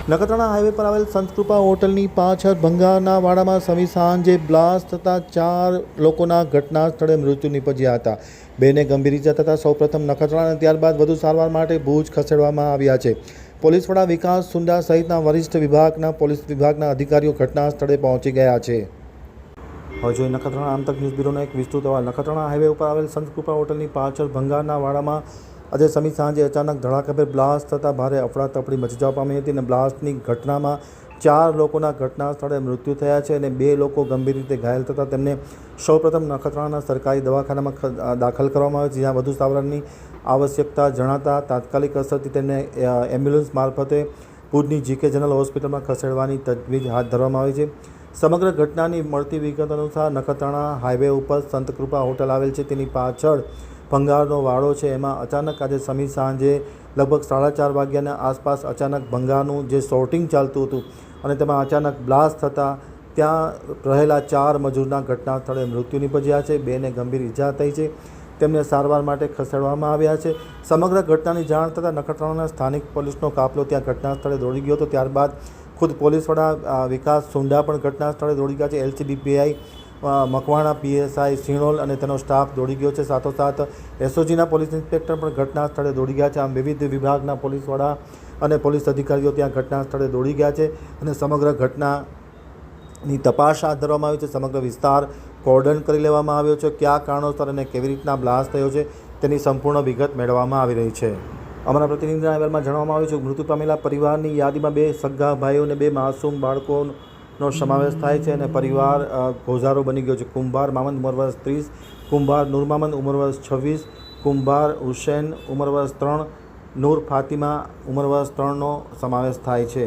Nakhatrana highway પર આવેલ સંતકૃપા હોટલની પાછળ ભંગારના વાડામાં સમી સાંજે બ્લાસ્ટ થતાં 4 લોકોના ઘટના સ્થળે મૃત્યુ નિપજ્યા હતા. 2ને ગંભીર ઇજા થતાં સૌપ્રથમ નખત્રાણા અને ત્યારબાદ વધુ સારવાર માટે ભુજ ખસેડવામાં આવ્યા છે. પોલીસ વડા વિકાસ સુંડા સહિતના વરિષ્ઠ પોલીસ વિભાગના અધિકારીઓ ઘટના સ્થળે પહોંચી ગયા છે. હવે જોઈએ નખત્રાણા આંતક ન્યૂઝ બ્યુરોનો એક વિસ્તૃત અહેવાલ. નખત્રાણા હાઈવે ઉપર આવેલ સંતકૃપા હોટલની પાછળ ભંગારના વાડામાં આજે સમી સાંજે અચાનક ધડાકાભેર બ્લાસ્ટ થતાં ભારે અફડાતફડી મચી જવા પામી હતી અને બ્લાસ્ટની ઘટનામાં 4 લોકોના ઘટના સ્થળે મૃત્યુ થયા છે અને 2 લોકો ગંભીર રીતે ઘાયલ થતાં તેમને સૌપ્રથમ નખત્રાણાના સરકારી દવાખાનામાં દાખલ કરવામાં આવ્યા છે, જ્યાં વધુ સારવારની આવશ્યકતા જણાતા તાત્કાલિક અસરથી તેમને એમ્બ્યુલન્સ મારફતે ભુજની જીકે જનરલ હોસ્પિટલમાં ખસેડવાની તજવીજ હાથ ધરવામાં આવી છે. સમગ્ર ઘટનાની મળતી વિગત અનુસાર નખત્રાણા હાઈવે ઉપર સંતકૃપા હોટલ આવેલ છે, તેની પાછળ ભંગારનો વાડો છે. એમાં અચાનક આજે સમી સાંજે લગભગ 4:30 વાગ્યાના આસપાસ અચાનક ભંગારનું જે શોર્ટિંગ ચાલતું હતું અને તેમાં અચાનક બ્લાસ્ટ થતાં ત્યાં રહેલા 4 મજૂરના ઘટના સ્થળે મૃત્યુ નિપજ્યા છે. 2ને ગંભીર ઇજા થઈ છે, તેમને સારવાર માટે ખસેડવામાં આવ્યા છે. સમગ્ર ઘટનાની જાણ થતાં નખત્રાણાના સ્થાનિક પોલીસનો કાફલો ત્યાં ઘટના સ્થળે દોડી ગયો હતો. ત્યારબાદ ખુદ પોલીસ વડા વિકાસ સુંડા પણ ઘટના સ્થળે દોડી ગયા છે. LCB PI મકવાણા, PSI સિણોલ અને તેનો સ્ટાફ દોડી ગયો છે. સાથોસાથ SOGના પોલીસ ઇન્સ્પેક્ટર પણ ઘટના સ્થળે દોડી ગયા છે. આમ વિવિધ વિભાગના પોલીસ વડા અને પોલીસ અધિકારીઓ ત્યાં ઘટના સ્થળે દોડી ગયા છે અને સમગ્ર ઘટનાની તપાસ હાથ ધરવામાં આવી છે. સમગ્ર વિસ્તાર કોર્ડન કરી લેવામાં આવ્યો છે. કયા કારણોસર અને કેવી રીતના બ્લાસ્ટ થયો છે તેની સંપૂર્ણ વિગત મેળવવામાં આવી રહી છે. અમારા પ્રતિનિધિના અહેવાલમાં જણાવવામાં આવ્યું છે કે મૃત્યુ પામેલા પરિવારની યાદીમાં 2 સગા ભાઈઓ અને 2 માસૂમ બાળકોનો સમાવેશ થાય છે અને પરિવાર ગોઝારો બની ગયો છે. કુંભાર મામદ ઉંમર વર્ષ 30, કુંભાર નૂર મામદ ઉંમર વર્ષ 26, કુંભાર હુસૈન ઉંમર વર્ષ 3, નૂર ફાતિમા ઉંમર વર્ષ 3નો સમાવેશ થાય છે.